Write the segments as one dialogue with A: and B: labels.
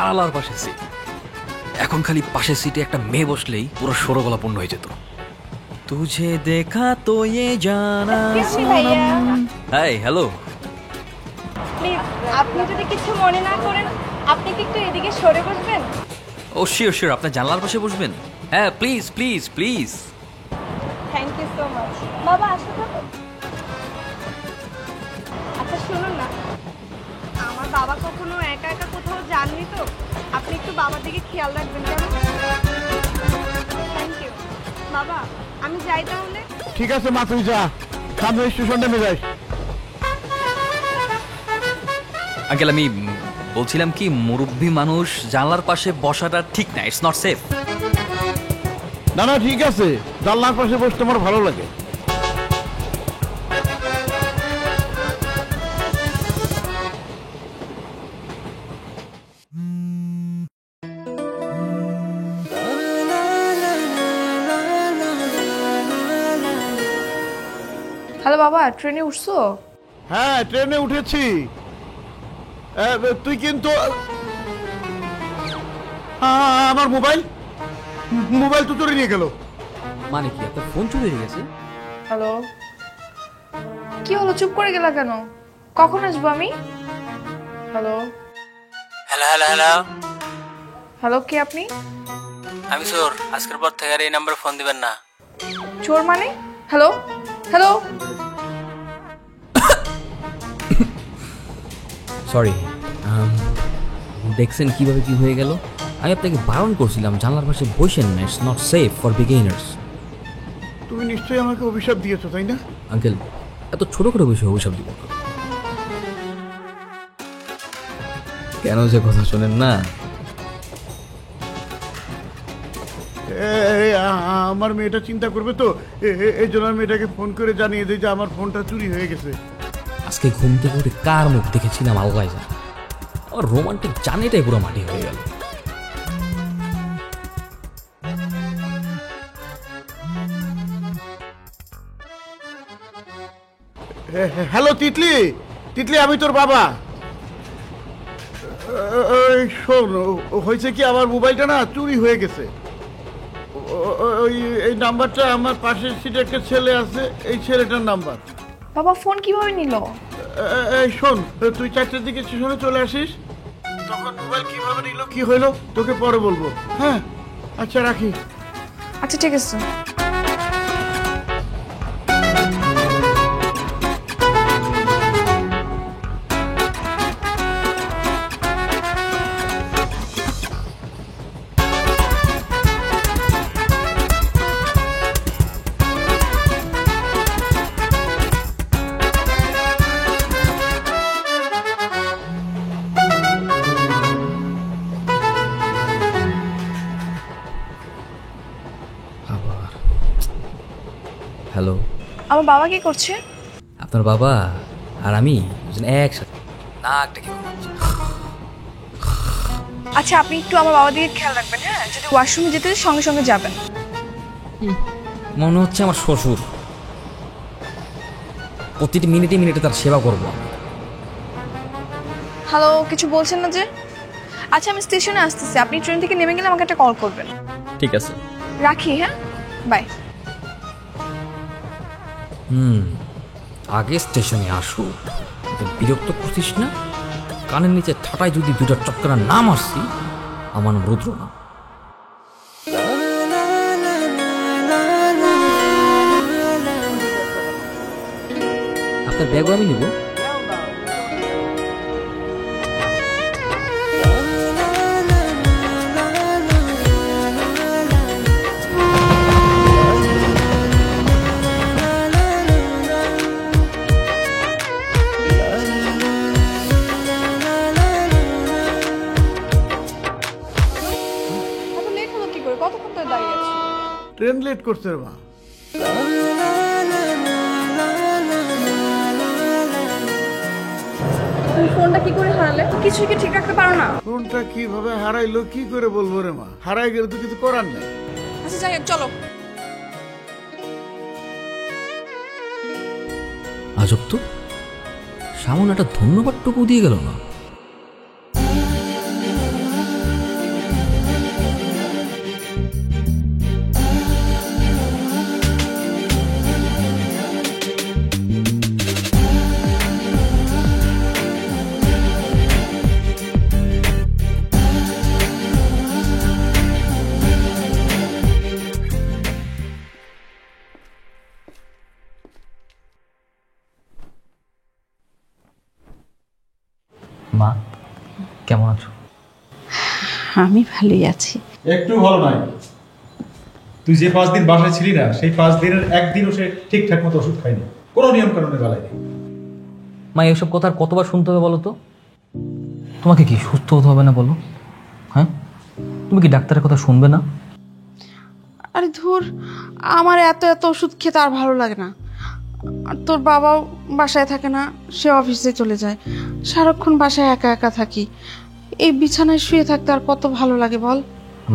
A: জানালার পাশে সিট। এখন খালি পাশের সিটে একটা মেয়ে বসলেই পুরো ষোড়গলা পূর্ণ হয়ে যেত। তুঝে দেখা তো ये জানা। High, hello.
B: প্লিজ আপনি যদি কিছু মনে না করেন আপনি কি একটু এদিকে সরে বসবেন?
A: ও শিওর শিওর, আপনার জানলার পাশে বসবেন? হ্যাঁ please please please.
B: Thank you so much. বাবা আসো তো। আচ্ছা শুনুন না, আমার বাবা কখনো একা একা কোথাও যাননি তো, আপনি একটু বাবার দিকে খেয়াল রাখবেন কেমন? থ্যাংক ইউ বাবা, আমি যাই তাহলে।
C: ঠিক আছে মা, তুই যা, সামনে স্টেশন নেমে যাস।
A: আঙ্কেল আমি বলছিলাম কি, মুরব্বী মানুষ জানলার পাশে বসাটা ঠিক না, ইটস নট সেফ।
C: না না ঠিক আছে, জানলার পাশে বসতে আমার ভালো লাগে।
D: হ্যালো বাবা, ট্রেনে উঠছো?
C: হ্যাঁ ট্রেনে উঠেছি। তুই কিন্তু আমার মোবাইল মোবাইল তো চুরি নিয়ে গেল।
A: মানে কি, আপনার ফোন চুরি হয়ে গেছে?
D: হ্যালো, কি হলো, চুপ করে গেলা কেন? কখন আসবো আমি? Hello
E: hello hello hello
D: hello, কে আপনি?
E: আমি চোর, আজকের পর থেকে আর এই নাম্বারে ফোন দিবেন না।
D: চোর মানে? Hello hello.
F: সরি, দেখছেন কিভাবে কি হয়ে গেল? আমি আপনাকে বারণ করছিলাম জানলার পাশে বসেন না, it's not safe for beginners.
C: তুমি নিশ্চয়ই আমাকে অভিশাপ দিয়েছো তাই না?
F: আঙ্কেল, এত ছোটখাটো বিষয়ে অভিশাপ দিব না। কেন যে কথা শোনেন না?
C: আমার মেয়েটা চিন্তা করবে তো, এই জন্য আমি মেয়েটাকে ফোন করে জানিয়ে দিই যে আমার ফোনটা চুরি হয়ে গেছে।
F: আজকে ঘুম থেকে উঠে কার মুখ দেখেছিলাম আল্লাহ জানে, আমার রোমান্টিক জার্নিটাই পুরো মাটি হয়ে গেল।
C: হ্যালো তিতলি, তিতলি আমি তোর বাবা। শোন, হয়েছে কি, আমার মোবাইলটা না চুরি হয়ে গেছে। এই নাম্বারটা আমার পাশের সিটে একটা ছেলে আছে, এই ছেলেটার নাম্বার।
D: বাবা ফোন কিভাবে নিল?
C: শোন, তুই 4টার দিকে স্টেশনে চলে আসিস, তখন মোবাইল কিভাবে নিল কি হইলো তোকে পরে বলবো। হ্যাঁ আচ্ছা রাখি।
D: আচ্ছা ঠিক আছে।
F: আবার হ্যালো,
D: আমার বাবা কি করছে?
F: আপনার বাবা আর আমি একসাথে নাকটা কি করছি।
D: আচ্ছা আপনি একটু আমার বাবার দিকে খেয়াল রাখবেন, হ্যাঁ? যদি ওয়াশরুমে যেতে সঙ্গে সঙ্গে যাবেন।
F: মনে হচ্ছে আমার শ্বশুর, প্রতিটি মিনিটে মিনিটে তার সেবা করব।
D: হ্যালো, কিছু বলছেন না যে? আচ্ছা আমি স্টেশনে আসতেছি, আপনি ট্রেন থেকে নেমে গেলে আমাকে একটা কল করবেন।
F: ঠিক আছে,
D: রাখি, হ্যাঁ বাই।
F: আগে স্টেশনে আসো, বিরক্ত করছিস না? কানের নিচে ঠাটায় যদি দুটা চক্করা না মারছি, আমার নাম রুদ্র না। আপনার ব্যাগও আমি নিব।
D: এত লেট হলো কি করে? কতক্ষণ ধরে দাঁড়িয়ে আছি?
C: ট্রেন লেট করছে রে মা।
D: তুমি ফোনটা কি করে হারালে? কিছু কি ঠিক রাখতে পারো না?
C: ফোনটা কিভাবে হারাইলো কি করে বলবো রে মা, হারাই গেলে তো কিছু করার নেই।
D: আচ্ছা যাই হোক, চলো।
F: আজব তো, সামনে একটা ধন্যবাদটুকু দিয়ে গেল না।
A: মা কেমন আছো?
G: আমি ভালোই আছি।
H: একটু ভালো নাই। তুই যে 5 দিন বাসায় ছিলি না, সেই 5 দিনের একদিনও সে ঠিকঠাক মতো ওষুধ খায়নি, কোনো নিয়ম কানুনে বেলায় নেই।
A: মা এসব কথা আর কতবার শুনতে হবে বলো তো? তোমাকে কি সুস্থ হতে হবে না বলো? হ্যাঁ, তুমি কি ডাক্তারের কথা শুনবে না?
G: আরে ধুর, আমার এত এত ওষুধ খেতে আর ভালো লাগে না। আর তোর বাবাও বাসায় থাকে না, সে অফিসে চলে যায়, সারাক্ষণ বাসায় একা একা থাকি। এই বিছানায় শুয়ে থাকতে আর কত ভালো লাগে বল।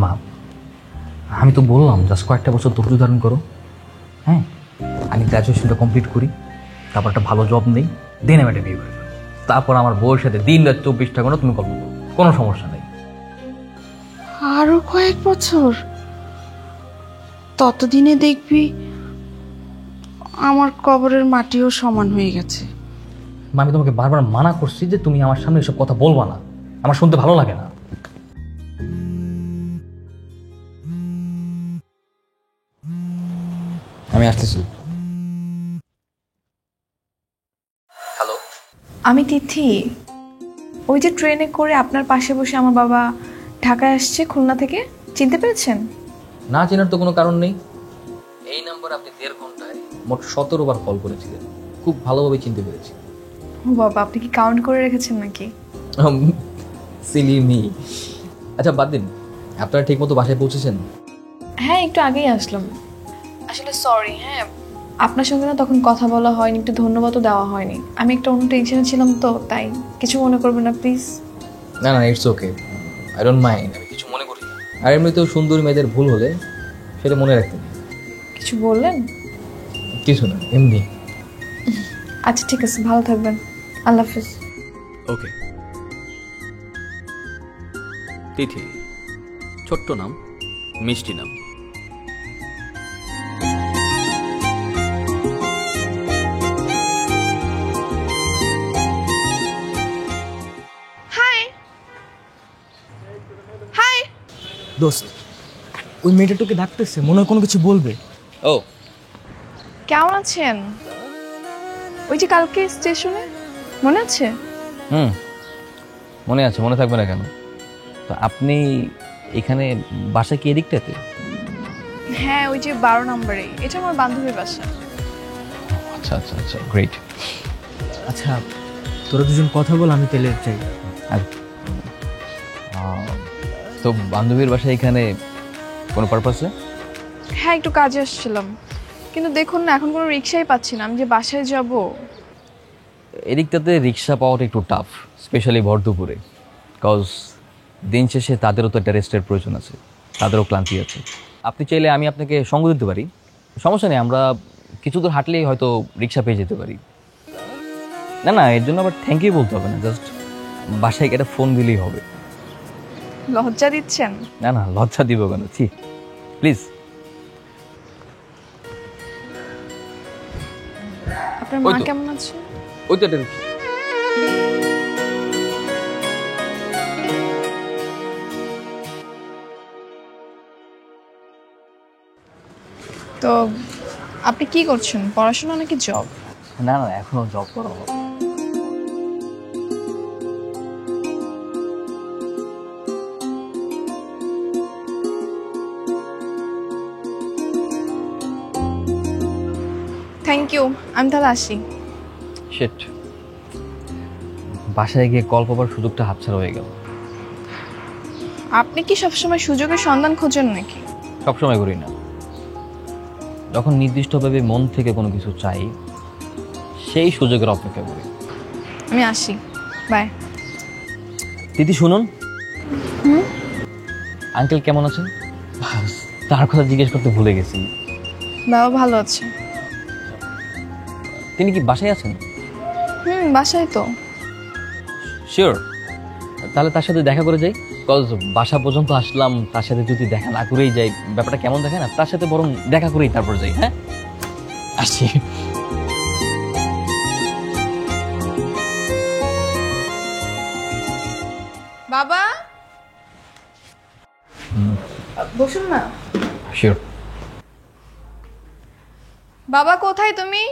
A: মা আমি তো বললাম জাস্ট কয়েকটা বছর ধৈর্য ধারণ করো। হ্যাঁ, আমি গ্র্যাজুয়েশনটা কমপ্লিট করি, তারপর একটা ভালো জব নেই, দেন আমি একটা বিয়ে করে ফেলবো। তারপর আমার বউয়ের সাথে দিন রাত 24টা ঘন্টা তুমি গল্প করো, কোনো সমস্যা নেই।
G: আরো কয়েক বছর? ততদিনে দেখবি আমার কবরের মাটিও সমান হয়ে গেছে।
A: মা আমি তোমাকে বারবার মানা করছি যে তুমি আমার সামনে এসব কথা বলবা না, আমার শুনতে ভালো লাগে না। আমি আসতেছি। হ্যালো,
D: আমি তিথি। ওই যে ট্রেনে করে আপনার পাশে বসে আমার বাবা ঢাকায় আসছে খুলনা থেকে, চিনতে পেরেছেন?
A: না চেনার তো কোনো কারণ নেই। এই নাম্বারে আপনি 1.5 ঘন্টায় মোট 17 বার কল করেছিলেন, খুব ভালোভাবে চিনতে পেরেছি।
D: ও বাবা, আপনি কি কাউন্ট করে রেখেছেন নাকি?
A: Silly me. আচ্ছা বাদ দিন, আপনারা ঠিক মতো বাসায় পৌঁছেছেন?
D: হ্যাঁ, একটু আগেই আসলাম। আসলে সরি, হ্যাঁ আপনার সঙ্গে না তখন কথা বলা হয়নি, একটু ধন্যবাদও দেওয়া হয়নি। আমি একটা অন্য টেনশনে ছিলাম তো, তাই কিছু মনে করবেন না প্লিজ।
A: না না, it's okay, I don't mind, আমি কিছু মনে করি না। আর এমনিতেও সুন্দরী মেয়েদের ভুল হলে সেটা মনে রাখতে নেই।
D: কিছু বললেন?
A: কিছু না, এমনি।
D: আচ্ছা ঠিক আছে, ভালো থাকবেন, আল্লাহ হাফিজ।
A: ওকে। তিথি, ছোট্ট নাম, মিষ্টি নাম।
D: High high.
I: দোস্ত, ওই মেয়েটা তোকে ডাকতেছে, মনে হয় কোনো কিছু বলবে।
A: ও
D: কেমন আছেন? ওই যে কালকে স্টেশনে, মনে আছে?
A: মনে আছে, মনে থাকবে না কেন? তো আপনি এখানে বাসা কি এদিকটাতে?
D: হ্যাঁ, ওই যে 12 নম্বরে, এটা আমার বান্ধবীর বাসা।
A: আচ্ছা আচ্ছা আচ্ছা, গ্রেট।
I: আচ্ছা, তোরা দুজন কথা বল, আমি তেলে চাই।
A: তো বান্ধবীর বাসা এখানে কোনো পারপাসে?
D: হ্যাঁ, একটু কাজে আসছিলাম, কিন্তু দেখুন না এখন কোনো রিক্সাই পাচ্ছি না, আমি যে বাসায় যাব।
A: এদিকটাতে রিক্সা পাওয়াটা একটু টাফ, স্পেশালি ভর দুপুরে, কজ দিন শেষে তাদেরও তো একটা রেস্টের প্রয়োজন আছে, তাদেরও ক্লান্তি আছে। আপনি চাইলে আমি আপনাকে সঙ্গ দিতে পারি, সমস্যা নেই, আমরা কিছু দূর হাঁটলেই হয়তো রিক্সা পেয়ে যেতে পারি। না না, এর জন্য আবার থ্যাংক ইউ বলতে হবে না, জাস্ট বাসায় একটা ফোন দিলেই হবে।
D: লজ্জা দিচ্ছেন?
A: না না, লজ্জা দিব কেন, ছি, প্লিজ।
D: আপনার
A: ওই
D: মা
A: তো।
D: কেমন আছে?
A: ওই তো এটা।
D: তো আপনি কি করছেন, পড়াশোনা নাকি জব?
A: না না, এখনো জব করা হবে।
D: থ্যাংক ইউ, আমি তাহলে আসি।
A: শিট, বাসায় গিয়ে কল পাবার সুযোগটা হাতছাড়া হয়ে গেল।
D: আপনি কি সবসময় সুযোগের সন্ধান খোঁজেন নাকি?
A: সবসময় করি না, যখন নির্দিষ্টভাবে মন থেকে কোনো কিছু চাই সেই সুযোগের অপেক্ষা করি।
D: আমি আসি, বাই।
A: দিদি শুনুন, আঙ্কেল কেমন আছেন? তার কথা জিজ্ঞেস করতে ভুলে গেছি।
D: বাবা ভালো আছে।
A: তিনি কি বাসায় আছেন?
D: বাসায় তো।
A: শিওর, তাহলে তার সাথে দেখা করে যাই, কজ বাসা পর্যন্ত আসলাম, তার সাথে যদি দেখা না করেই যাই ব্যাপারটা কেমন দেখে না, তার সাথে বরং দেখা করেই তারপর যাই। হ্যাঁ, আসছি।
D: বাবা বসুন না।
A: শিওর।
D: বাবা কোথায় তুমি?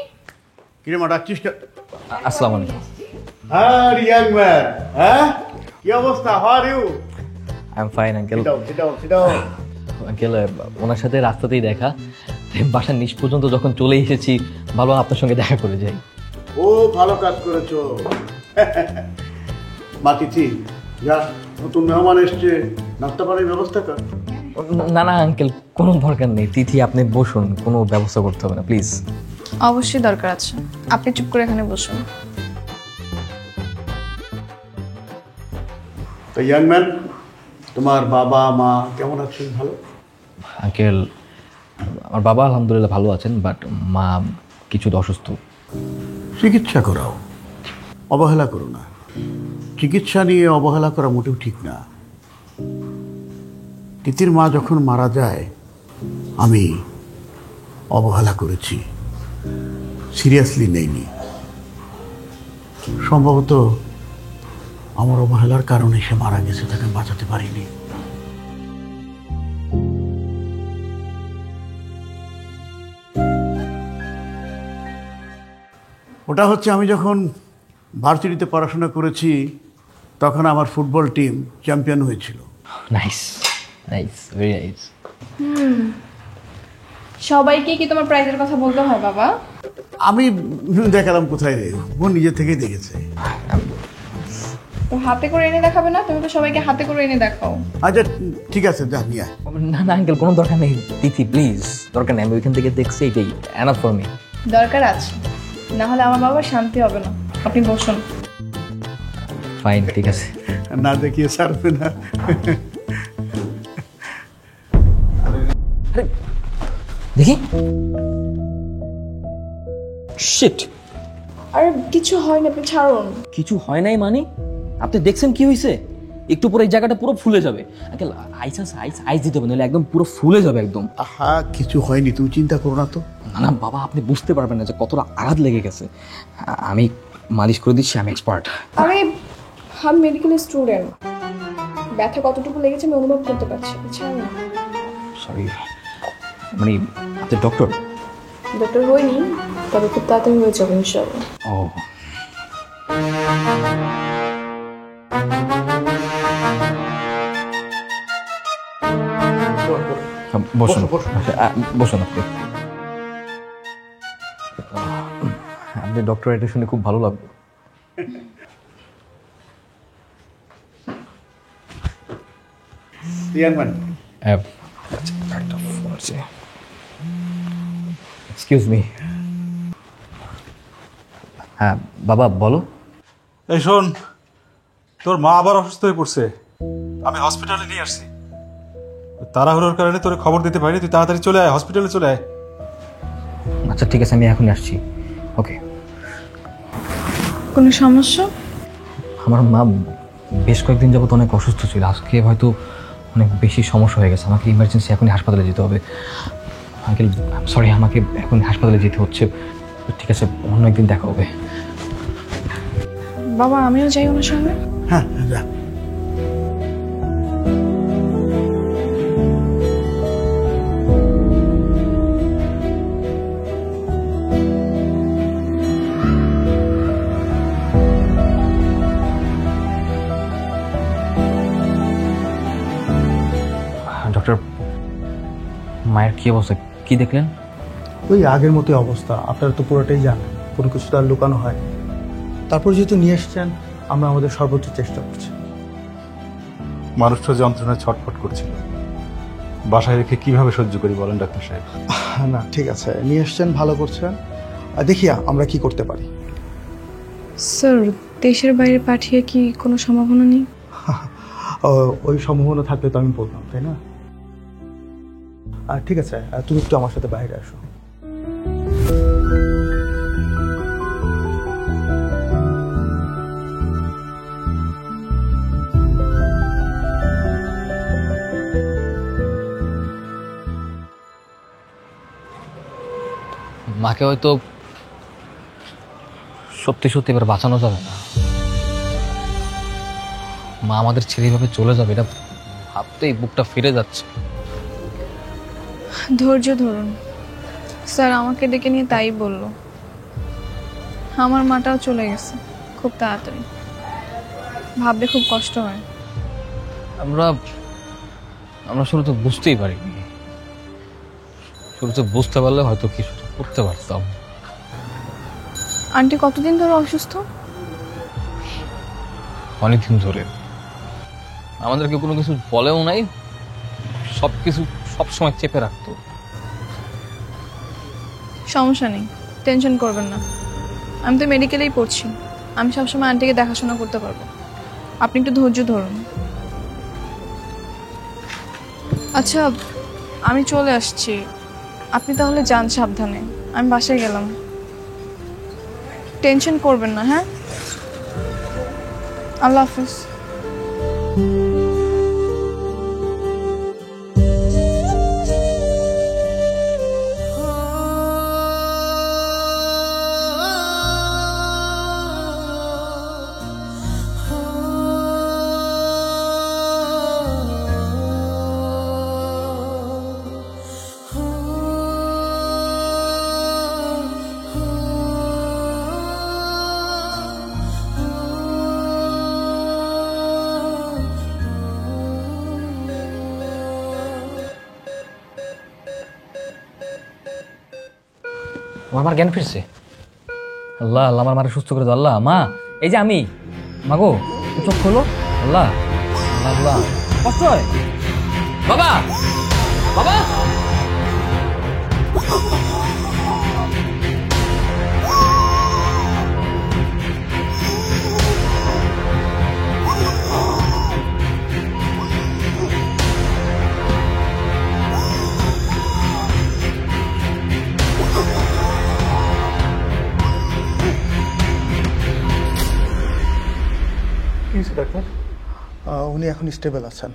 C: কিরে মা, ডাকছিস?
A: আসসালামু আলাইকুম।
C: আর ইয়াং ম্যান, হ্যাঁ কি অবস্থা? How are you?
A: I am fine uncle.
C: সিটাও।
A: আঙ্কেল, ওনার সাথে রাস্তাতেই দেখা, বাসার নিচ পর্যন্ত যখন চলে এসেছি ভালো আপনার সঙ্গে দেখা করে যাই।
C: ও ভালো কাজ করেছো। মাতিছি, যা নতুন মেহমান এসছে, নাস্তা পানির ব্যবস্থা কর।
A: না না আঙ্কেল, কোনো দরকার নেই। তিথি আপনি বসুন, কোনো ব্যবস্থা করতে হবে না প্লিজ।
D: অবশ্যই দরকার আছে, আপনি চুপ করে এখানে বসুন।
C: তো ইয়াং ম্যান, তোমার বাবা মা কেমন আছেন? ভালো?
A: আঙ্কেল, আমার বাবা আলহামদুলিল্লাহ ভালো আছেন, বাট মা কিছুটা অসুস্থ।
C: চিকিৎসা করাও, অবহেলা করো না। চিকিৎসা নিয়ে অবহেলা করা মোটেও ঠিক না। তিতির মা যখন মারা যায় আমি অবহেলা করেছি, সিরিয়াসলি নেইনি। সম্ভবত আমার অবহেলার কারণে সে মারা গেছে, তাকে বাঁচাতে পারিনি। ওটা হচ্ছে আমি যখন ভার্সিটিতে পড়াশোনা করেছি তখন আমার ফুটবল টিম চ্যাম্পিয়ন হয়েছিল।
A: Nice nice, very nice.
D: সবাইকে কি তোমার প্রাইজের কথা বলতে হয় বাবা?
C: আমি দেখালাম কোথায়, ও নিজে থেকেই দেখেছে।
D: তো হাতে করে এনে দেখাবে না? তুমি তো সবাইকে হাতে করে এনে দেখাও।
C: আচ্ছা ঠিক আছে, যা নিয়ে আয়।
A: না না আঙ্কেল, কোনো দরকার নেই। তিথি প্লিজ, দরকার নেই। আমি ওইখান থেকে দেখছি, এটাই এনাফ ফর মি।
D: দরকার আছে, না হলে আমার বাবার শান্তি হবে না। আপনি বসুন।
A: ফাইন, ঠিক আছে।
C: না দেখিয়ে ছাড়বে না।
A: দেখি। শিট,
D: আরে কিছু হয় না, আপনি ছাড়ুন।
A: কিছু হয় নাই মানে? আপনি দেখছেন কি হয়েছে? একটু পরে এই জায়গাটা পুরো ফুলে যাবে। আঙ্কেল, আইস আছে, আইস দিতে হবে, নাহলে একদম পুরো ফুলে যাবে একদম।
C: আহা, কিছু হয়নি, তুমি চিন্তা করো না তো।
A: না না বাবা, আপনি বুঝতে পারবেন না যে কতটা আঘাত লেগে গেছে। আমি মালিশ করে দিচ্ছি, আমি এক্সপার্ট।
D: আমি মেডিকেল স্টুডেন্ট, ব্যথা কতটুকু লেগেছে আমি অনুভব করতে পারছি। ছাড়ুন।
A: সরি, মানে আপনি ডক্টর?
D: ডক্টর হইনি, তবে খুব তাড়াতাড়ি হয়ে যাবে ইনশাআল্লাহ।
A: ও, বসুন বসুন আপনি। আপনি ডক্টর, এটা শুনে খুব ভালো লাগলো। Excuse me. হ্যাঁ বাবা, বলো।
H: এই শোন, তোর মা আবার অসুস্থ হয়ে পড়ছে, আমি হসপিটালে নিয়ে আসছি। তাড়াহুড়োর কারণে তোর খবর দিতে পারিনি, তুই তাড়াতাড়ি চলে আয়, হসপিটালে চলে আয়।
A: আচ্ছা ঠিক আছে, আমি এখনই আসছি। ওকে।
D: কোনো সমস্যা?
A: আমার মা বেশ কয়েকদিন যাবত অনেক অসুস্থ ছিল, আজকে হয়তো অনেক বেশি সমস্যা হয়ে গেছে। আমাকে ইমার্জেন্সি এখনই হাসপাতালে যেতে হবে। আঙ্কেল সরি, আমাকে এখন হাসপাতালে যেতে হচ্ছে। ঠিক আছে, অন্য একদিন দেখা হবে।
D: বাবা আমিও যাই ওনার সঙ্গে।
C: হ্যাঁ যা।
A: ডক্টর, মায়ের কি অবস্থা, কি দেখলেন?
I: ওই আগের মতোই অবস্থা, আপনারা তো পুরোটাই জানেন, কোনো কিছু তো আর লুকানো হয়। তারপর যেহেতু নিয়ে এসছেন, আমরা আমাদের সর্বোচ্চ চেষ্টা করছি।
H: মানুষটা যন্ত্রণায় ছটফট করছিল, বাসায় রেখে কিভাবে সহ্য করি বলেন ডাক্তার সাহেব?
I: না ঠিক আছে, নিয়ে এসছেন, ভালো করছেন। দেখি আমরা কি করতে পারি।
D: স্যার, দেশের বাইরে পাঠিয়ে কি কোনো সম্ভাবনা নেই?
I: ওই সম্ভাবনা থাকলে তো আমি বলতাম, তাই না? ঠিক আছে, তুমি একটু আমার সাথে বাইরে আসো।
A: মাকে হয়তো সত্যি সত্যি এবার বাঁচানো যাবে না। মা আমাদের ছেড়ে এইভাবে চলে যাবে, এটা ভাবতেই বুকটা ফিরে যাচ্ছে।
D: ধৈর্য ধরুন স্যার, আমাকে ডেকে নিয়ে তাই বললো। আমার মাটাও চলে গেছে, খুব তাড়াতাড়ি। ভাবলে খুব কষ্ট হয়।
A: আমরা আমরা শুরুতে বুঝতেই পারিনি। শুরুতে বুঝতে পারলে হয়তো কিছু করতে পারতাম।
D: আন্টি কতদিন ধরে অসুস্থ?
A: অনেকদিন ধরে। আমাদেরকে কোনো কিছু বলেও নাই, সব কিছু সবসময় চেপে রাখতো।
D: সমস্যা নেই, টেনশন করবেন না। আমি তো মেডিকেলেই পড়ছি, আমি সবসময় আন্টিকে দেখাশোনা করতে পারবো। আপনি একটু ধৈর্য ধরুন। আচ্ছা, আমি চলে আসছি, আপনি তাহলে যান সাবধানে। আমি বাসায় গেলাম। টেনশন করবেন না, হ্যাঁ? আল্লাহ হাফিজ।
A: আমার জ্ঞান ফিরছে। আল্লাহ আল্লাহ, আমার মারে সুস্থ করে দাও আল্লাহ। মা, এই যে আমি, মাগো চোখ খোলো। আল্লাহ আল্লাহ আল্লাহ, কষ্ট হয়। বাবা বাবা,
I: কি হয়েছে ডাক্তার? উনি এখন স্টেবল আছেন।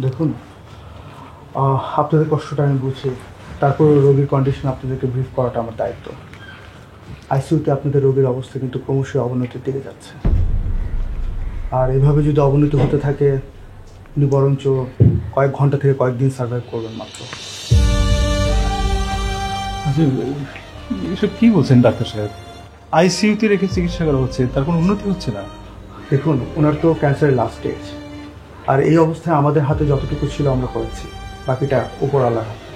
I: দেখুন, আপনাদের কষ্টটা আমি বুঝি, তারপর রোগীর কন্ডিশন আপনাদেরকে ব্রিফ করাটা আমার দায়িত্ব। আইসিইউতে আপনাদের রোগীর অবস্থা কিন্তু ক্রমশই অবনতির দিকে যাচ্ছে, আর এভাবে যদি অবনতি হতে থাকে উনি বরঞ্চ কয়েক ঘন্টা থেকে কয়েকদিন সার্ভাইভ করবেন মাত্র।
H: আচ্ছা, এসব কি বলছেন ডাক্তার সাহেব? আইসিইউতে রেখে চিকিৎসা করা হচ্ছে, তার কোনো উন্নতি হচ্ছে না।
I: দেখুন, ওনার তো ক্যান্সারের লাস্ট স্টেজ, আর এই অবস্থায় আমাদের হাতে যতটুকু ছিল আমরা করেছি, বাকিটা উপর আল্লাহর হাতে।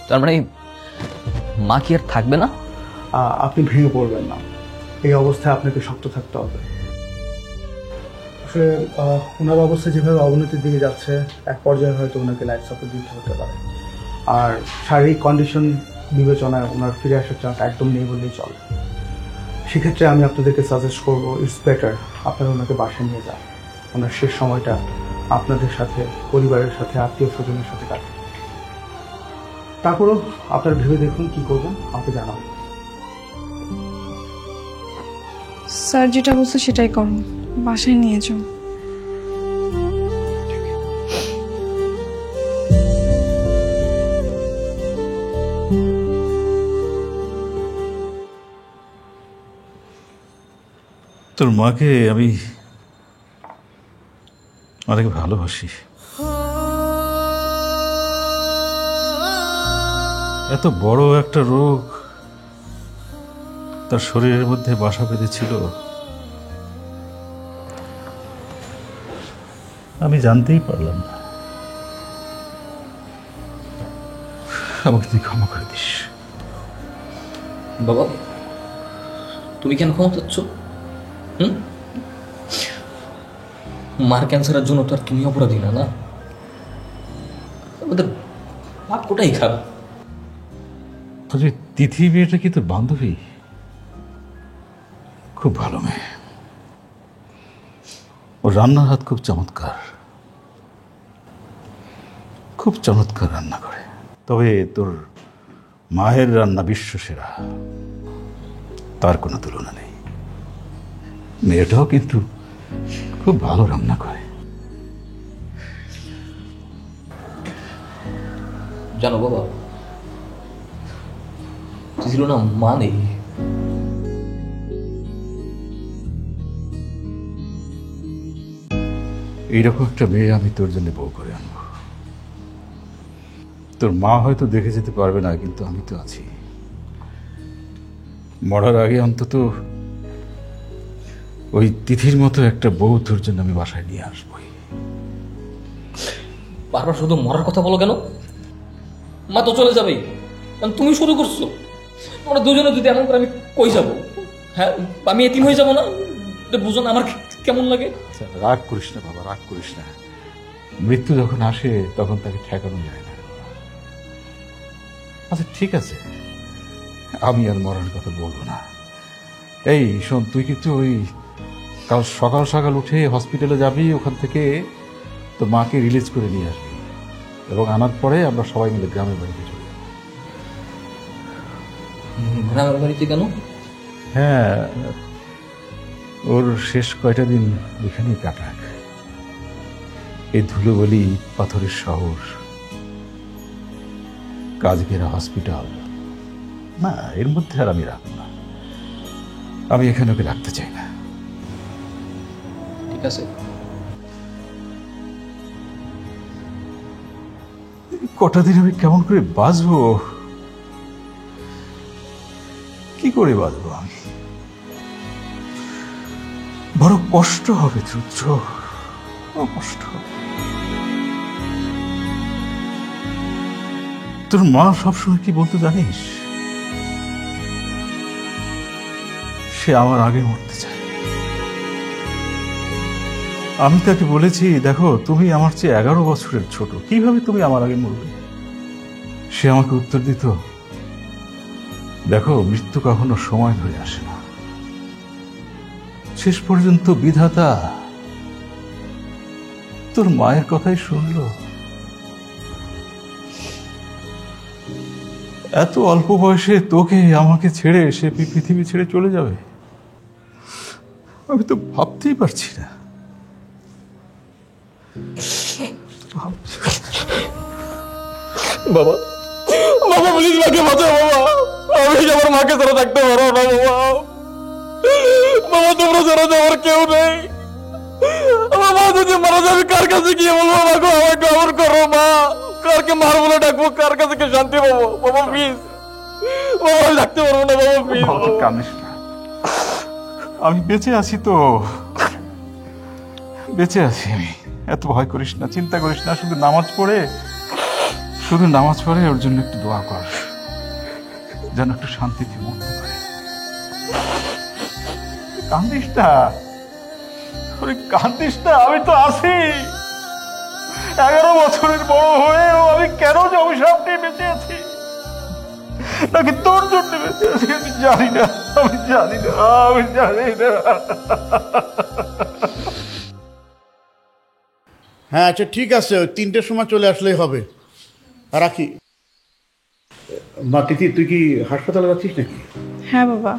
A: তার মানে মা কি আর থাকবে না?
I: আপনি ভেঙে পড়বেন না, এই অবস্থায় আপনাকে শক্ত থাকতে হবে। আসলে ওনার অবস্থা যেভাবে অবনতির দিকে যাচ্ছে, এক পর্যায়ে হয়তো ওনাকে লাইফ সাপোর্ট দিতে হতে পারে। আর শারীরিক কন্ডিশন বিবেচনায় ওনার ফিরে আসার চান্স একদম নেই বললেই চলে। সেক্ষেত্রে আমি আপনাদেরকে সাজেস্ট করবো, ইটস বেটার আপনারা ওনাকে বাসায় নিয়ে যান। ওনার শেষ সময়টা আপনাদের সাথে, পরিবারের সাথে, আত্মীয় স্বজনের সাথে কাটে। তারপরেও আপনারা ভেবে দেখুন কি করবেন, আমাকে জানাবেন।
D: স্যার যেটা বলছে সেটাই করুন, বাসায় নিয়ে যাও।
H: তোর মাকে আমি অনেক ভালোবাসি। এত বড় একটা রোগ তার শরীরের মধ্যে বাসা বেঁধেছিল, আমি জানতেই পারলাম না। আমাকে তুই ক্ষমা করে দিস।
A: বাবা, তুমি কেন ক্ষমা চাচ্ছ? মার ক্যান্সারের জন্য তো আর তুমি অপরাধী না, না? আমাদের ভাগ্যটাই খারাপ।
H: তিথি মেয়েটা কি তোর বান্ধবী? খুব ভালো মেয়ে, ও রান্নার হাত খুব চমৎকার, খুব চমৎকার রান্না করে। তবে তোর মায়ের রান্না বিশ্ব সেরা, তার কোনো তুলনা নেই। মেয়েটাও কিন্তু খুব ভালো রান্না করে।
F: জানো বাবা, ছিল না মা নেই।
H: এইরকম একটা মেয়ে আমি তোর জন্য বউ করে আনবো। তোর মা হয়তো দেখে যেতে পারবে না, কিন্তু আমি তো আছি। মরার আগে অন্তত ওই তিথির মতো একটা বউ তোর জন্য আমি বাসায় নিয়ে আসবোই।
F: বারবার শুধু মরার কথা বলো কেন? মা তো চলে যাবেই, কারণ তুমি শুরু করছো। তোমরা দুজনে যদি এমন করে, আমি কই যাবো? হ্যাঁ, আমি এতিম হয়ে যাবো না? এটা বুঝো না আমার কেমন লাগে?
H: রাগ করিস না বাবা, রাগ করিস না। মৃত্যু যখন আসে তখন তাকে ঠেকানো যায় না। আচ্ছা ঠিক আছে, আমি আর মরার কথা বলবো না। এই শোন, তুই কিন্তু ওই কাল সকাল সকাল উঠে হসপিটালে যাবি, ওখান থেকে তো মাকে রিলিজ করে নিয়ে আসবি, এবং আনার পরে আমরা সবাই মিলে গ্রামের বাড়িতে চলে যাবো।
F: গ্রামের বাড়িতে কেন?
H: হ্যাঁ, ওর শেষ কয়টা দিন এখানেই কাটাক। এই ধুলোবালি পাথরের শহর, কাজ ঘেরা হসপিটাল, না এর মধ্যে আর আমি রাখবো না। আমি এখানে ওকে রাখতে চাই না।
F: ঠিক আছে,
H: কটা দিন আমি কেমন করে বাঁচবো? কি করে বাঁচবো আমি? বড় কষ্ট হবে রুদ্র, বড় কষ্ট হবে। তোর মা সবসময় কি বলতো জানিস? সে আমার আগে মরতে চায়। আমি তাকে বলেছি, দেখো তুমি আমার চেয়ে 11 বছরের ছোট, কিভাবে তুমি আমার আগে মরবে? সে আমাকে উত্তর দিত, দেখো মৃত্যু কখনো সময় ধরে আসে না, শেষ পর্যন্ত বিধাতা তোর মায়ের কথাই শুনলো। এত অল্প বয়সে তোকে আমাকে ছেড়ে সে পৃথিবী ছেড়ে চলে যাবে, আমি তো ভাবতেই পারছি না।
F: বাবা, বাবা প্লিজ মাকে বাঁচাও বাবা, আমি আমার মাকে ছাড়া থাকতে পারবো না বাবা। বাবা তোমরা ছাড়া তো আমার কেউ নেই। আমার মা যদি মারা যাবে, কার কাছে গিয়ে বলবো আমাকে আমাকে আমার করো মা? কারকে মার বলে ডাকবো? কার কাছে কি শান্তি পাবো? বাবা প্লিজ, বাবা আমি থাকতে পারবো না বাবা প্লিজ।
H: কাঁদিস না, আমি বেঁচে আছি তো, বেঁচে আছি আমি। এত ভয় করিস না, চিন্তা করিস না, শুধু নামাজ পড়ে ওর জন্য একটু দোয়া কর, যেন একটু শান্তিতে মরতে পারে। কান্দিস না, কান্দিস না, আমি তো আছি। 11 বছরের বড় হয়েও আমি কেন যে অভিশাপ নিয়ে বেঁচে আছি, নাকি তোর জন্য বেঁচে আছি আমি জানি না, আমি জানি না, আমি জানি না।
C: হ্যাঁ আচ্ছা ঠিক আছে, ওই 3টের সময় চলে আসলেই হবে। রাখি। মা তিথি, তুই কি হাসপাতালে যাচ্ছিস নাকি?
D: হ্যাঁ বাবা,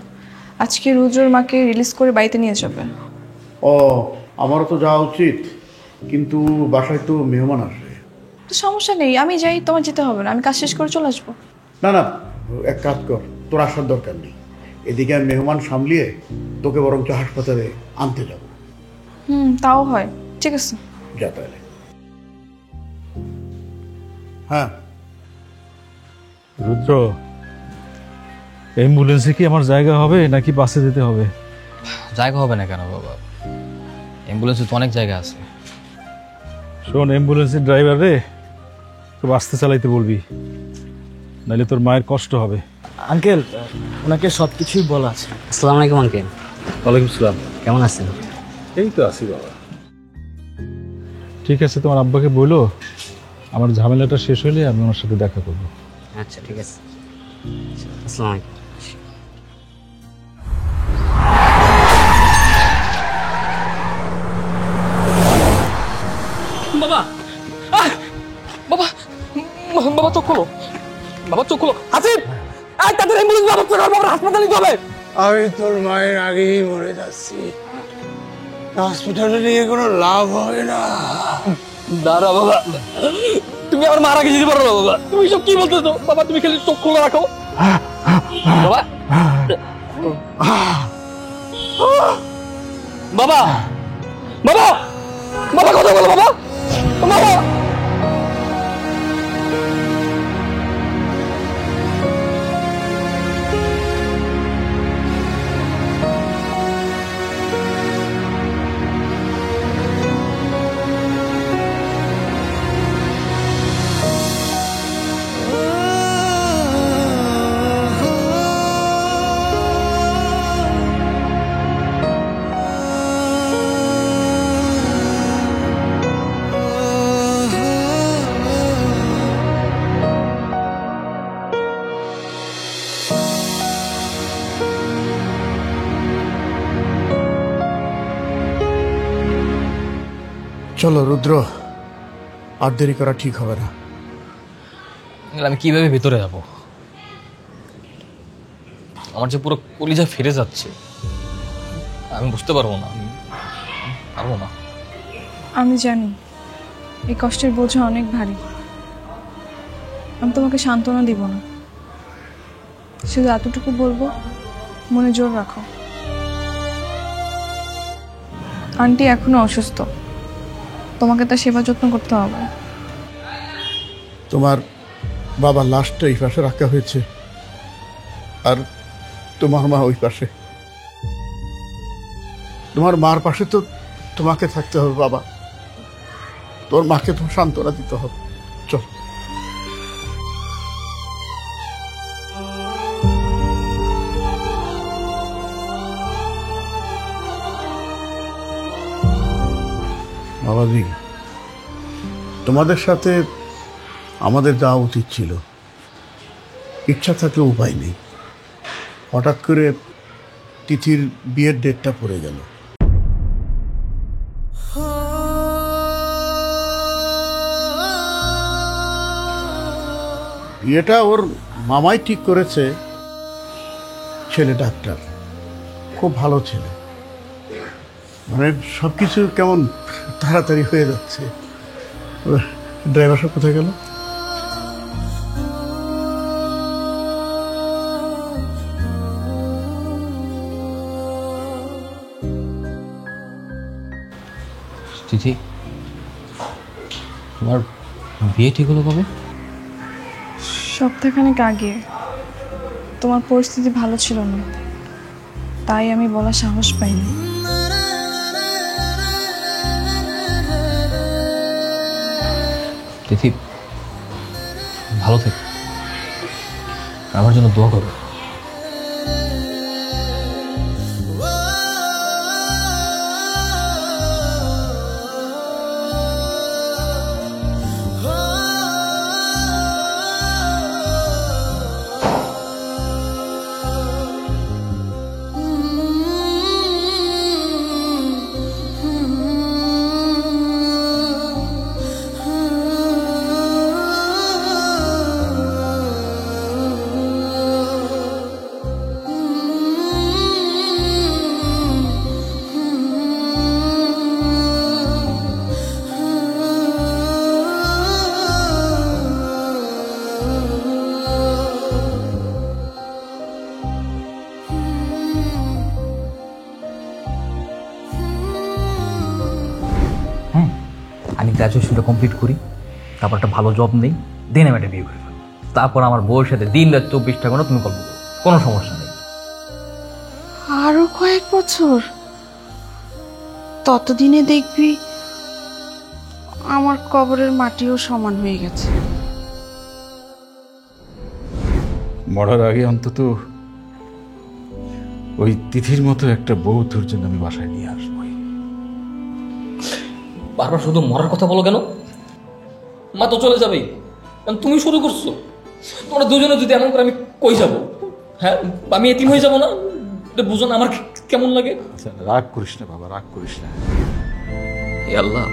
D: আজকে রুদ্রর মাকে রিলিজ করে বাড়িতে নিয়ে যাবে।
C: ও, আমারও তো যাওয়া উচিত, কিন্তু বাসায় তো মেহমান আসবে।
D: তো সমস্যা নেই, আমি যাই, তোমার যেতে হবে না, আমি কাজ শেষ করে চলে আসবো।
C: না না, এক কাজ কর, তোর আসার দরকার নেই। এদিকে আমি মেহমান সামলিয়ে তোকে বরঞ্চ হাসপাতালে আনতে যাব।
D: তাও হয়, ঠিক আছে।
C: যা তাহলে। হ্যাঁ
H: রুদ্র, অ্যাম্বুলেন্সে কি আমার জায়গা হবে নাকি বাসে যেতে হবে?
A: জায়গা হবে না কেন বাবা? অ্যাম্বুলেন্সে তো অনেক জায়গা আছে।
H: শোন, অ্যাম্বুলেন্সের ড্রাইভার রে খুব আস্তে চালাইতে বলবি, নাহলে তোর মায়ের কষ্ট হবে।
E: আঙ্কেল, ওনাকে সব কিছুই বলা আছে। আসসালামু আলাইকুম আঙ্কেল।
H: ওয়ালাইকুম সালাম।
E: কেমন আছেন?
H: এই তো আছি বাবা। ঠিক আছে, তোমার আব্বাকে বলো আমার ঝামেলাটা শেষ হলে আমি ওনার সাথে দেখা করবো।
E: আচ্ছা ঠিক আছে, আসসালামু আলাইকুম।
F: বাবা, বাবা, বাবা তো খোলো বাবা চোখ খোলো। আসিফ, এই তাদের অ্যাম্বুলেন্স ব্যবস্থা কর, বাবার হাসপাতালে নিতে হবে।
J: আমি তোর মায়ের আগেই মরে যাচ্ছি, হসপিটালে নিয়ে কোনো লাভ হবে না।
F: দাঁড়া বাবা, তুমি আমার মারা গেছি পারো না বাবা, তুমি সব কি বলতেছো বাবা? তুমি খালি চোখ খোলা রাখো বাবা। বাবা বাবা বাবা কথা বলো বাবা, বাবা।
C: চলো রুদ্র, আর দেরি করা ঠিক হবে না।
A: আমি কিভাবে ভেতরে যাব? আমার যে পুরো কলিজা ফিরে যাচ্ছে, আমি বুঝতে পারবো না, আমি পারবো না।
D: আমি জানি এই কষ্টের বোঝা অনেক ভারী। আমি তোমাকে সান্ত্বনা দিব না, শুধু এতটুকু বলবো, মনে জোর রাখো। আন্টি এখনো অসুস্থ, তোমাকে তার সেবা যত্ন করতে হবে।
C: তোমার বাবার লাশটা এই পাশে রাখা হয়েছে, আর তোমার মা ওই পাশে। তোমার মার পাশে তো তোমাকে থাকতে হবে বাবা, তোর মাকে তো সান্ত্বনা দিতে হবে। চল। বাবাজি, তোমাদের সাথে আমাদের যাওয়া উচিত ছিল, ইচ্ছা থাকলে উপায় নেই। হঠাৎ করে তিথির বিয়ের ডেটটা পড়ে গেল। বিয়েটা ওর মামাই ঠিক করেছে, ছেলে ডাক্তার, খুব ভালো ছেলে, মানে সবকিছু কেমন তাড়াতাড়ি হয়ে যাচ্ছে। ড্রাইভার সাহেব কোথায় গেল?
A: তিথি, তোমার বিয়ে ঠিক হলো কবে?
D: সপ্তাহখানেক আগে। তোমার পরিস্থিতি ভালো ছিল না, তাই আমি বলার সাহস পাইনি।
A: তিথি, ভালো থেকো, আমার জন্য দোয়া করো। আমি গ্র্যাজুয়েশনটা কমপ্লিট করি, তারপর একটা ভালো জব নেই, দেন আমি একটা বিয়ে করে ফেলবো। তারপর আমার বউয়ের সাথে দিন রাত 24টা ঘন্টা তুমি গল্প করো, কোনো সমস্যা নেই।
G: আরো কয়েক বছর? ততদিনে দেখবি আমার কবরের মাটিও সমান হয়ে গেছে।
H: মরার আগে অন্তত ওই তিথির মতো একটা বউ তোর জন্য আমি বাসায় নিয়ে আসবো।
A: বারবার শুধু মরার কথা বলো কেন? মা তো চলে যাবেই, তুমি শুরু করছো। তোমরা দুজনে যদি এমন করে, আমি কই যাব? হ্যাঁ, আমি এতিম হয়ে যাবো না? এটা বুঝো না আমার কেমন লাগে?
H: রাগ করিস না বাবা, রাগ করিস না।
A: এ আল্লাহ,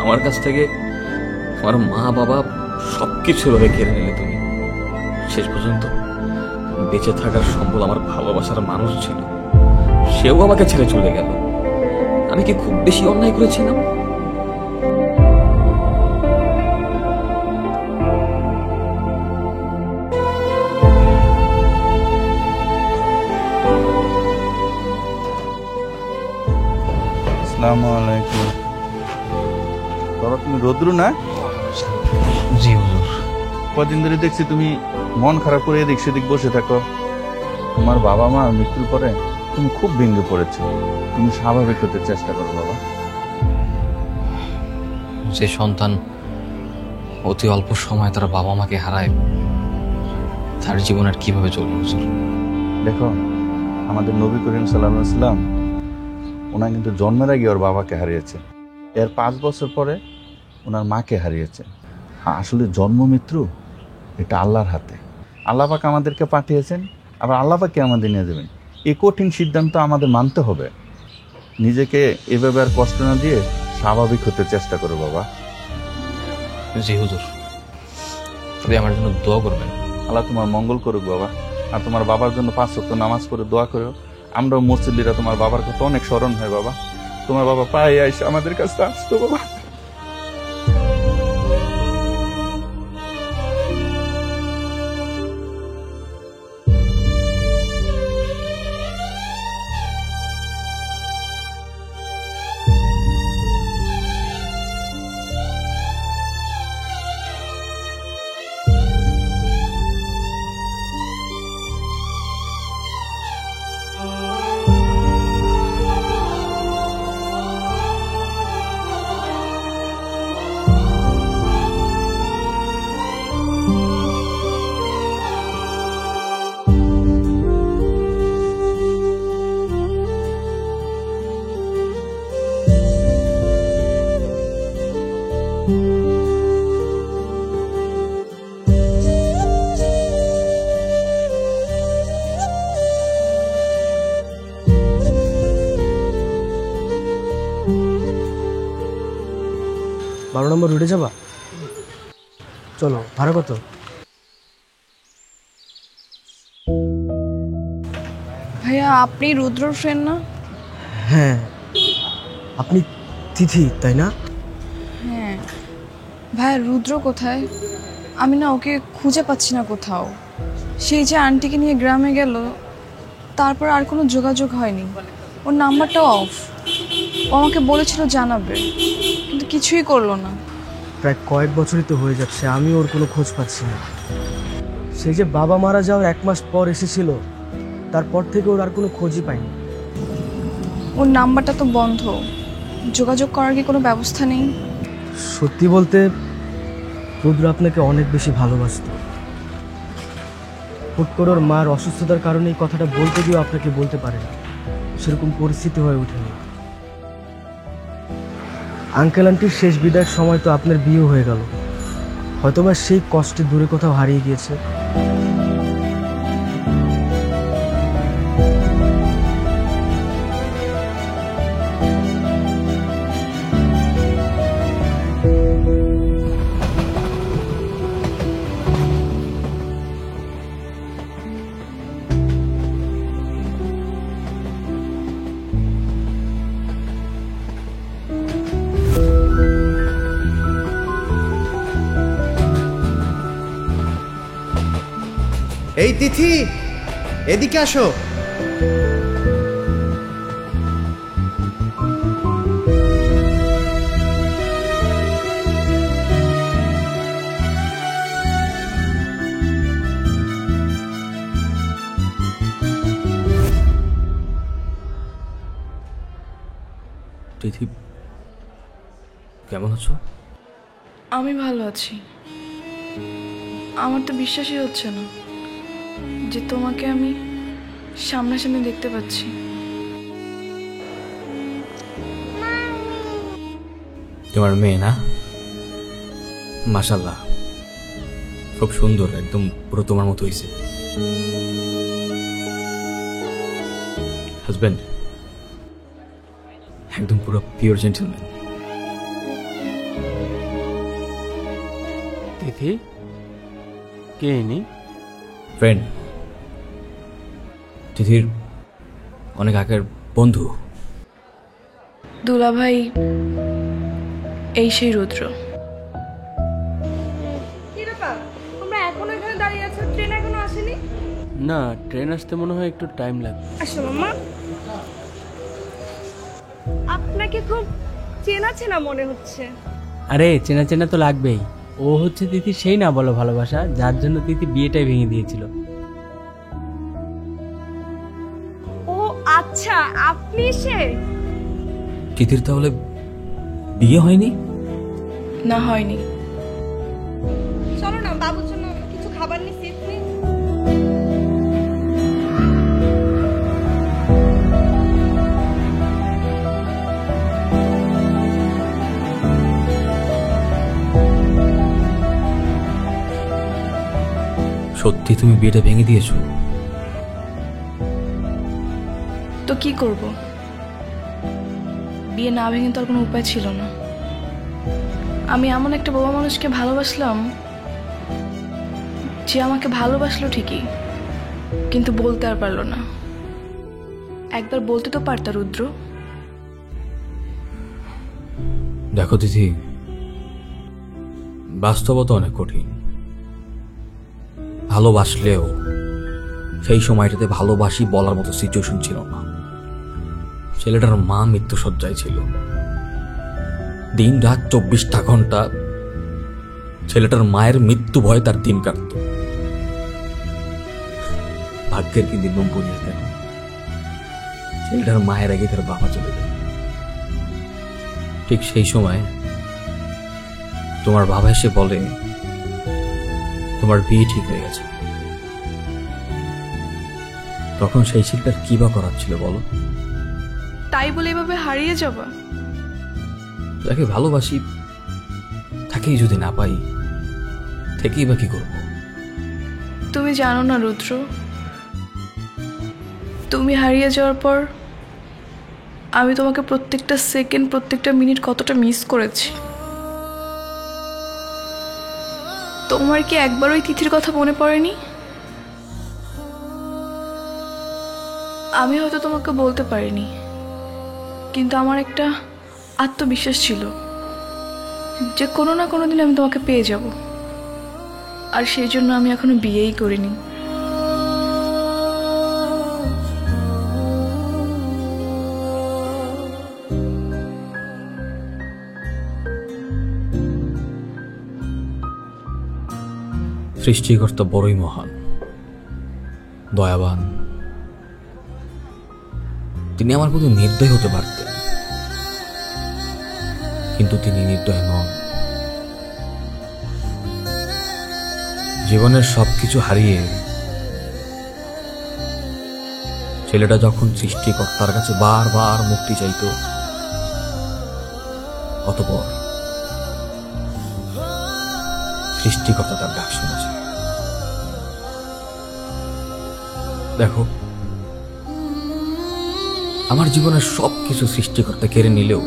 A: আমার কাছ থেকে আমার মা বাবা সবকিছু ভাবে কেড়ে নিলে তুমি।
F: শেষ পর্যন্ত বেঁচে থাকার সম্বল আমার ভালোবাসার মানুষ ছিল, সেও আমাকে ছেড়ে চলে গেল। আমি কি খুব বেশি অন্যায় করেছিলাম?
K: আসসালামু আলাইকুম। বাবা, তুমি রোদ্রু না?
A: জি হুজুর।
K: কদিন ধরে দেখছি তুমি মন খারাপ করে এদিক সেদিক বসে থাকো। তোমার বাবা মা মৃত্যুর পরে তুমি খুব ভেঙে পড়েছো। তুমি স্বাভাবিক হতে চেষ্টা করো বাবা।
A: যে সন্তান অতি অল্প সময় তার বাবা মাকে হারায়, তার জীবন আর কিভাবে চলবে হুজুর?
K: দেখো, আমাদের নবী করিম সাল্লাল্লাহু আলাইহি ওয়াসাল্লাম ওনার কিন্তু জন্মের আগে ওর বাবাকে হারিয়েছে, এর 5 বছর পরে ওনার মাকে হারিয়েছে। আসলে জন্ম মৃত্যু এটা আল্লাহর হাতে। আল্লাহ পাক আমাদেরকে পাঠিয়েছেন, আবার আল্লাহ পাককে আমাদের নিয়ে যাবেন। এই কঠিন সিদ্ধান্ত আমাদের মানতে হবে। নিজেকে এভাবে আর কষ্ট না দিয়ে স্বাভাবিক হতে চেষ্টা করো বাবা।
A: জি হুজুর, তবে আমার জন্য দোয়া করবেন।
K: আল্লাহ তোমার মঙ্গল করুক বাবা। আর তোমার বাবার জন্য 5 ওয়াক্ত নামাজ পড়ে দোয়া করো। আমরাও মুসল্লিরা তোমার বাবার কথা অনেক স্মরণ হয় বাবা। তোমার বাবা পায়ে আইসা আমাদের কাছে আসতো বাবা।
L: বারো নম্বর রুটে যাবা? চলো, ভাড়া কত?
D: ভাইয়া, আপনি রুদ্রর ফ্রেন্ড না?
L: হ্যাঁ, আপনি তিথি তাই না?
D: হ্যাঁ। ভাইয়া, রুদ্র কোথায়? আমি না ওকে খুঁজে পাচ্ছি না কোথাও। সেই যে আন্টিকে নিয়ে গ্রামে গেল, তারপর আর কোনো যোগাযোগ হয়নি। ওর নাম্বারটাও অফ। ও আমাকে বলেছিল জানাবে, কিন্তু কিছুই করলো না।
L: প্রায় কয়েক বছরই তো হয়ে যাচ্ছে, আমি ওর কোনো খোঁজ পাচ্ছি না। সেই যে বাবা মারা যাওয়ার 1 মাস পর এসেছিল, তারপর থেকে ওর আর কোনো খোঁজই পাইনি।
D: ওর নাম্বারটা তো বন্ধ। যোগাযোগ করার কি কোনো ব্যবস্থা নেই?
L: সত্যি বলতে রুদ্র আপনাকে অনেক বেশি ভালোবাসত। হুট করে ওর মার অসুস্থতার কারণে এই কথাটা বলতে গিয়েও আপনাকে বলতে পারে না, সেরকম পরিস্থিতি হয়ে ওঠেনি। আঙ্কেল আন্টির শেষ বিদায়ের সময় তো আপনার বিয়ে হয়ে গেল, হয়তোবা সেই কষ্টে দূরে কোথাও হারিয়ে গিয়েছে।
M: এই তিথি, এদিকে আসো।
F: তিথি, কেমন আছো?
D: আমি ভালো আছি। আমার তো বিশ্বাসই হচ্ছে না যে তোমাকে আমি সামনাসামনি দেখতে পাচ্ছি।
F: তোমার মেয়ে না? মাশাআল্লাহ, খুব সুন্দর, একদম পুরো তোমার মতো হয়েছে। হাজবেন্ড একদম পুরো পিওর জেন্টলম্যান।
J: তিথি, কে ইনি?
N: ফ্রেন্ড, তিথির অনেক আগের বন্ধু।
D: দুলাভাই, এই সেই রুদ্র।
B: কি ব্যাপার, তোমরা এখনো এখানে দাঁড়িয়ে আছো? ট্রেন এখনো আসেনি?
L: না, ট্রেন আসতে মনে হয় একটু টাইম লাগবে।
B: আসো মামা। আপনাকে খুব চেনা চেনা মনে হচ্ছে।
E: আরে চেনা চেনা তো লাগবেই। ও হচ্ছে তিথি সেই না বলো ভালোবাসা, যার জন্য তিথি বিয়েটাই ভেঙে দিয়েছিল।
B: ও আচ্ছা, আপনি সে?
N: তিথির তাহলে বিয়ে হয়নি?
D: না, হয়নি।
B: চলো না, বাবুর জন্য কিছু খাবার নিচ্ছি।
N: সত্যি তুমি বিয়েটা ভেঙে দিয়েছো?
D: তো কি করব? বিয়ে না ভেঙে তো আর কোনো উপায় ছিল না। আমি এমন একটা বাবা মানুষকে ভালোবাসলাম যে আমাকে ভালোবাসলো ঠিকই, কিন্তু বলতে আর পারলো না। একবার বলতে তো পারতা রুদ্র।
N: দেখো তিথি, বাস্তবতা অনেক কঠিন। ভালোবাসলেও সেই সময়টাতে ভালোবাসি বলার মতো সিচুয়েশন ছিল না। ছেলেটার মা মৃত্যুশয্যায় ছিল। দিন রাত 24টা ঘন্টা ছেলেটার মায়ের মৃত্যু ভয়ে তার দিন কাটত। ভাগ্যের কি দিন বলিস কেন, ছেলেটার মায়ের আগে তার বাবা চলে যায়। ঠিক সেই সময় তোমার বাবা এসে বলে তোমার বিয়ে ঠিক হয়ে গেছে। তখন সেই ছেলেটার কি বা করার ছিল বলো?
D: তাই বলে এভাবে হারিয়ে যাবা?
N: যাকে ভালোবাসি তাকেই যদি না পাই, থেকেই বা কি করবো?
D: তুমি জানো না রুদ্র, তুমি হারিয়ে যাওয়ার পর আমি তোমাকে প্রত্যেকটা সেকেন্ড, প্রত্যেকটা মিনিট কতটা মিস করেছি। তোমার কি একবার ওই তিথির কথা মনে পড়েনি? আমি হয়তো তোমাকে বলতে পারিনি, কিন্তু আমার একটা আত্মবিশ্বাস ছিল যে কোনো না কোনো দিন আমি তোমাকে পেয়ে যাব। আর সেই জন্য আমি এখনো বিয়েই করিনি।
N: সৃষ্টিকর্তা বড়ই মহান, দয়াবান। তিনি আমার প্রতি নির্দয় হতে পারতেন, কিন্তু তিনি নির্দয় নন। জীবনের সবকিছু হারিয়ে ছেলেটা যখন সৃষ্টিকর্তার কাছে বারবার মুক্তি চাইত, অতঃপর সৃষ্টিকর্তা তার ডাক শুনেছে। দেখো, আমার জীবনের সবকিছু সৃষ্টিকর্তা কেড়ে নিলেও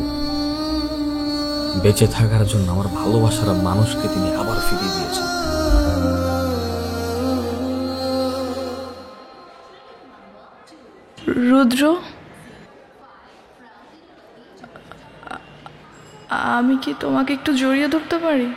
N: বেঁচে থাকার জন্য আমার ভালোবাসার মানুষকে তিনি আবার ফিরিয়ে দিয়েছেন।
D: রুদ্র, আমি কি তোমাকে একটু জড়িয়ে ধরতে পারি?